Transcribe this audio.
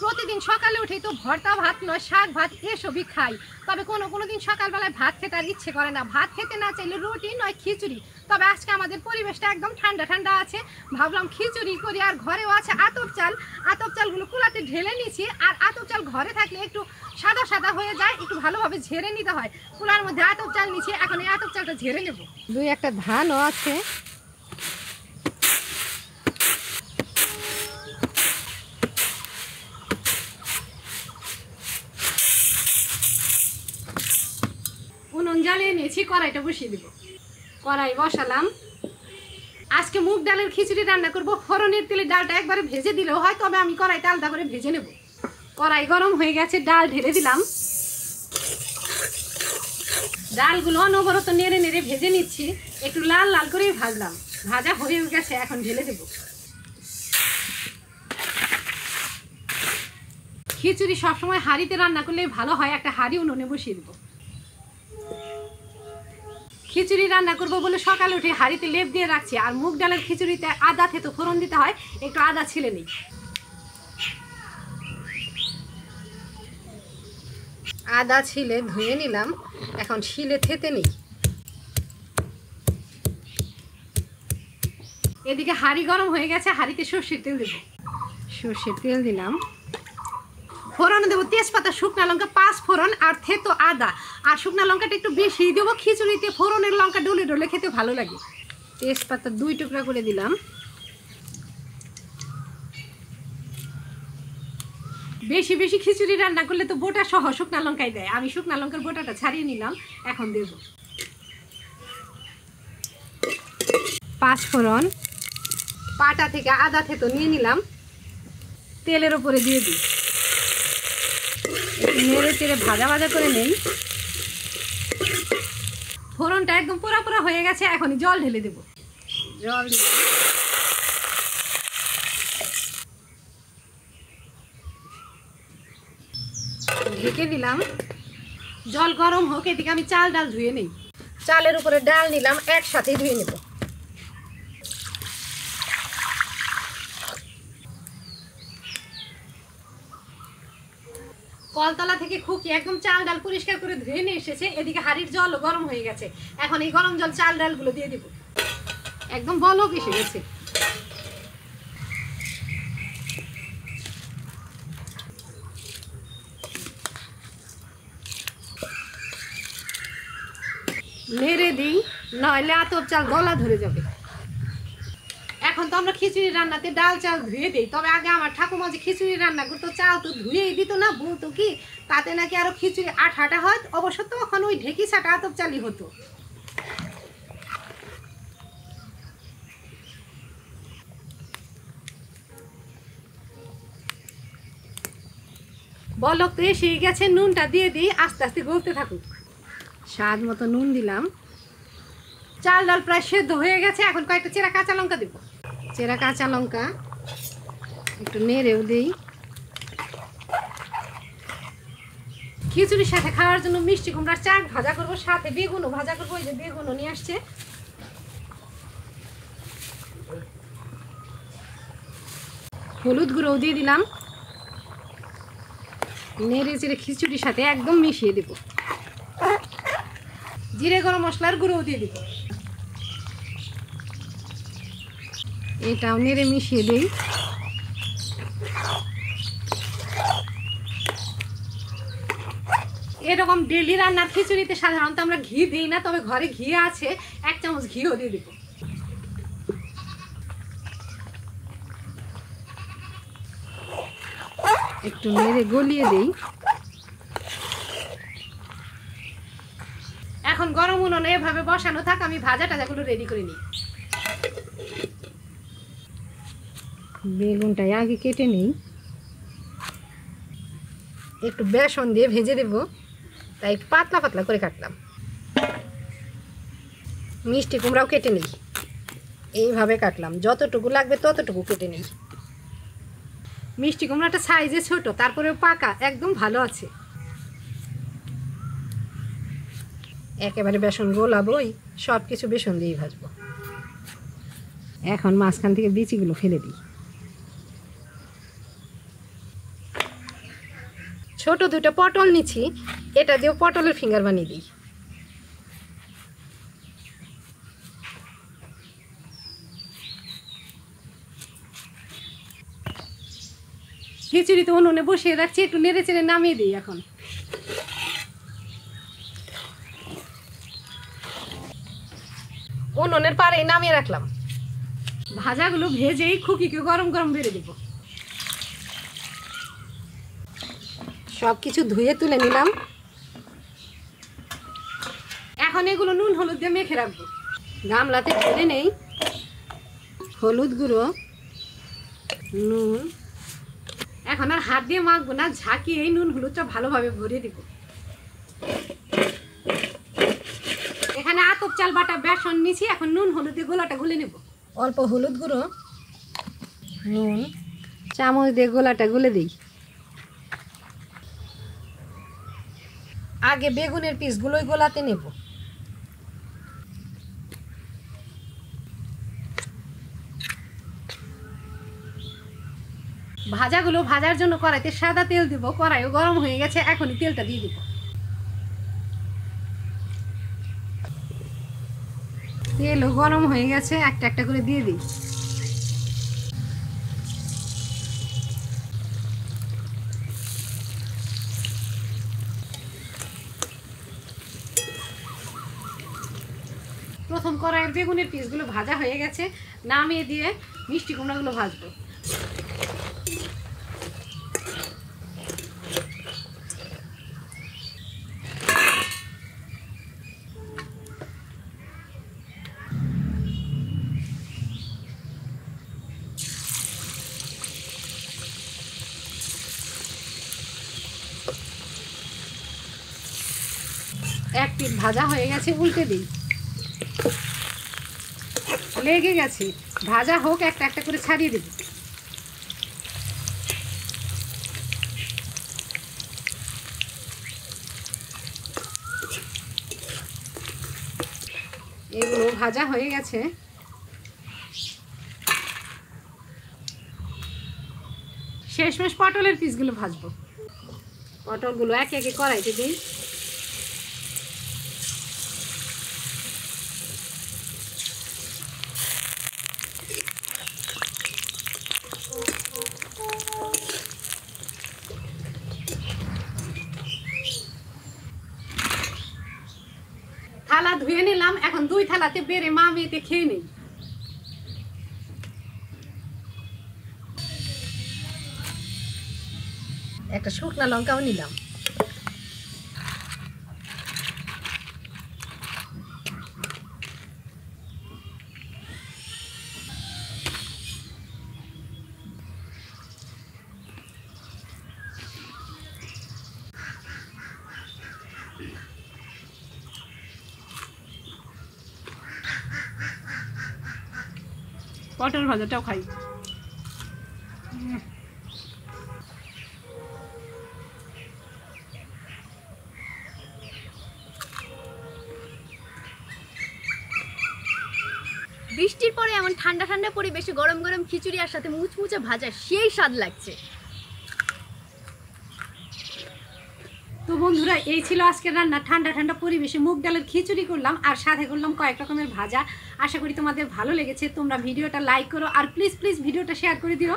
প্রতিদিন সকালে উঠেই তো ভর্তা ভাত নয়, শাক ভাত এসবই খাই। তবে কোনো দিন সকালবেলায় ভাত খেতে আর ইচ্ছে করে না। ভাত খেতে না চাইলে রুটি নয় খিচুড়ি। তবে আজকে আমাদের পরিবেশটা একদম ঠান্ডা ঠান্ডা আছে, ভাবলাম খিচুড়ি করি। আর ঘরেও আছে আতপ চালগুলো কুলাতে ঢেলে নিয়েছি। আর আতপ চাল ঘরে থাকলে একটু সাদা সাদা হয়ে যায়, একটু ভালোভাবে ঝেড়ে নিতে হয়। কুলার মধ্যে আতপ চাল নিয়েছি, এখন এই আতপ চালটা ঝেড়ে নেব। দুই একটা ধানও আছে। উনুন জ্বালিয়ে নিয়েছি, কড়াইটা বসিয়ে দিব। কড়াই বসালাম। আজকে মুগ ডালের খিচুড়ি রান্না করব। ফোড়নের তেলে ডালটা একবারে ভেজে দিলেও হয়, তবে আমি কড়াইটা আলাদা করে ভেজে নেব। কড়াই গরম হয়ে গেছে, ডাল ঢেলে দিলাম। ডালগুলো অনবরত নেড়ে নেড়ে ভেজে নিচ্ছি, একটু লাল লাল করেই ভাজলাম। ভাজা হয়ে গেছে, এখন ঢেলে দেব। খিচুড়ি সবসময় হাঁড়িতে রান্না করলে ভালো হয়, একটা হাঁড়ি উনুনে বসিয়ে দেবো। খিচুড়ি রান্না করবো বলে সকালে উঠে হাঁড়িতে লেপ দিয়ে রাখছি। আর মুগ ডালের খিচুড়িতে আদা থেতো ফোড়ন দিতে হয়, একটু আদা ছিলে নিই। আদা ছিলে ধুয়ে নিলাম, এখন শিলে থেতে নিই। এদিকে হাঁড়ি গরম হয়ে গেছে, হাঁড়িতে সর্ষের তেল দেব। সর্ষের তেল দিলাম। ফোড়ন দেবো তেজপাতা, শুকনা লঙ্কা, 5 ফোড়ন আর থেতো আদা। আর শুকনা লঙ্কাটা একটু বেশি দেবো, খিচুড়িতে ফোড়নের লঙ্কা ডলে ডলে খেতে ভালো লাগে। তেজপাতা 2 টুকরা করে দিলাম। বেশি বেশি খিচুড়ি রান্না করলে তো বোটা সহ শুকনা লঙ্কাই দেয়, আমি শুকনা লঙ্কার বোটাটা ছাড়িয়ে নিলাম, এখন দেব 5 ফোড়ন। পাটা থেকে আদা থেতো নিয়ে নিলাম, তেলের উপরে দিয়ে দিই। নেড়ে চেড়ে ভাজা ভাজা করে নেই। ফোড়নটা একদম পোড়া পোড়া হয়ে গেছে, এখনই জল ঢেলে দেব। জল ঢেকে দিলাম। জল গরম হোক, এদিকে আমি চাল ডাল ধুয়ে নেই। চালের উপরে ডাল নিলাম, একসাথে ধুয়ে নেব। কলতলা থেকে খুকি একদম চাল ডাল পরিষ্কার করে ধুয়ে নিয়ে এসেছে। এদিকে হাঁড়ির জল গরম হয়ে গেছে, এখন এই গরম জল চাল ডালগুলো দিয়ে দেব। একদম বলক এসে গেছে। নেড়ে দিই, নইলে আতপ চাল গলা ধরে যাবে। এখন তো আমরা খিচুড়ি রান্নাতে ডাল চাল ধুয়ে দিই, তবে আগে আমার ঠাকুমা যে খিচুড়ি রান্না করতো চাল তো ধুয়েই দিত না, বলতো কি তাতে নাকি আরো খিচুড়ি আঠাটা হয়। অবশ্য তখন ওই ঢেকি ছাটা আতপ চালই হতো। বলক তো এসেই গেছে, নুনটা দিয়ে দিই, আস্তে আস্তে গলতে থাকুক। স্বাদ মতো নুন দিলাম। চাল ডাল প্রায় সেদ্ধ হয়ে গেছে, এখন কয়েকটা চেরা কাঁচা লঙ্কা দেব। চেরা কাঁচা লঙ্কা একটু নেড়েও দিই। খিচুড়ির সাথে খাওয়ার জন্য মিষ্টি কুমড়ার চাক ভাজা করবো, সাথে বেগুনও ভাজা করবো। এই যে বেগুনও নিয়ে আসছে। হলুদ গুঁড়োও দিয়ে দিলাম। নেড়ে চেড়ে খিচুড়ির সাথে একদম মিশিয়ে দেব। জিরে গরম মশলার গুঁড়োও দিয়ে দিব। এটাও নেড়ে মিশিয়ে দিই। এরকম ডেলি রান্নার খিচুড়িতে সাধারণত আমরা ঘি দিই না, তবে ঘরে ঘি আছে, 1 চামচ ঘিও দিয়ে দিব। একটু নেড়ে গলিয়ে দিই। এখন গরম উনুনে এভাবে বসানো থাক, আমি ভাজা টাজাগুলো রেডি করে নিই। বেগুনটাই আগে কেটে নিই, একটু বেসন দিয়ে ভেজে দেব, তাই একটু পাতলা পাতলা করে কাটলাম। মিষ্টি কুমড়াও কেটে নিই, এইভাবে কাটলাম, যতটুকু লাগবে ততটুকু কেটে নিই। মিষ্টি কুমড়াটা সাইজে ছোট, তারপরেও পাকা, একদম ভালো আছে। একেবারে বেসন গোলাবোই, সব কিছু বেসন দিয়েই ভাজবো। এখন মাঝখান থেকে বিচিগুলো ফেলে দিই। ছোট দুটো পটল নিচ্ছি, এটা দিয়েও পটলের ফিঙ্গার বানিয়ে দিই। খিচুড়ি তো উনুনে বসিয়ে রাখছি, একটু নেড়ে চেড়ে নামিয়ে দিই। এখন উনুনের পাড়েই নামিয়ে রাখলাম। ভাজাগুলো ভেজেই খুকিকে গরম গরম বেড়ে দেব। সব কিছু ধুয়ে তুলে নিলাম। এখন এগুলো নুন হলুদ দিয়ে মেখে রাখবো। গামলাতে ঢেলে নেই হলুদ গুঁড়ো, নুন। এখন আর হাত দিয়ে মাখবো না, ঝাঁকিয়ে এই নুন হলুদটা ভালোভাবে ভরিয়ে দিব। এখানে আতপ চাল বাটা বেসন নিছি, এখন নুন হলুদ দিয়ে গোলাটা গুলে নেব। অল্প হলুদ গুঁড়ো, নুন, চামচ দিয়ে গোলাটা গুলে দিই। আগে বেগুনের পিসগুলোই গোলাতে নেব। ভাজাগুলো ভাজার জন্য কড়াইতে সাদা তেল দিব। কড়াইও গরম হয়ে গেছে, এখনই তেলটা দিয়ে দিব। তেলও গরম হয়ে গেছে, একটা একটা করে দিয়ে দিই। প্রথম কড়াইয়ের বেগুনের পিসগুলো ভাজা হয়ে গেছে, নামিয়ে দিয়ে মিষ্টি কুমড়াগুলো ভাজবো। এক পিঠ ভাজা হয়ে গেছে, উল্টে দিই। লেগে গেছে, ভাজা হোক, একটা একটা করে ছাড়িয়ে দেব। এগুলো ভাজা হয়ে গেছে। শেষমেশ পটলের পিসগুলো ভাজবো। পটলগুলো একে একে কড়াইতে দিই। থালা ধুয়ে নিলাম, এখন দুই থালাতে বেড়ে মা মেয়েতে খেয়ে নেই। একটা শুকনা লঙ্কাও নিলাম। পটল ভাজাটাও খাই। বৃষ্টির পরে এমন ঠান্ডা ঠান্ডা পরিবেশে গরম গরম খিচুড়ি আর সাথে মুচমুচে ভাজা, সেই স্বাদ লাগছে। তো বন্ধুরা, এই ছিল আজকের রান্না। ঠান্ডা ঠান্ডা পরিবেশে মুগ ডালের খিচুড়ি করলাম, আর সাথে করলাম কয়েক রকমের ভাজা। আশা করি তোমাদের ভালো লেগেছে। তোমরা ভিডিওটা লাইক করো, আর প্লিজ প্লিজ ভিডিওটা শেয়ার করে দিও।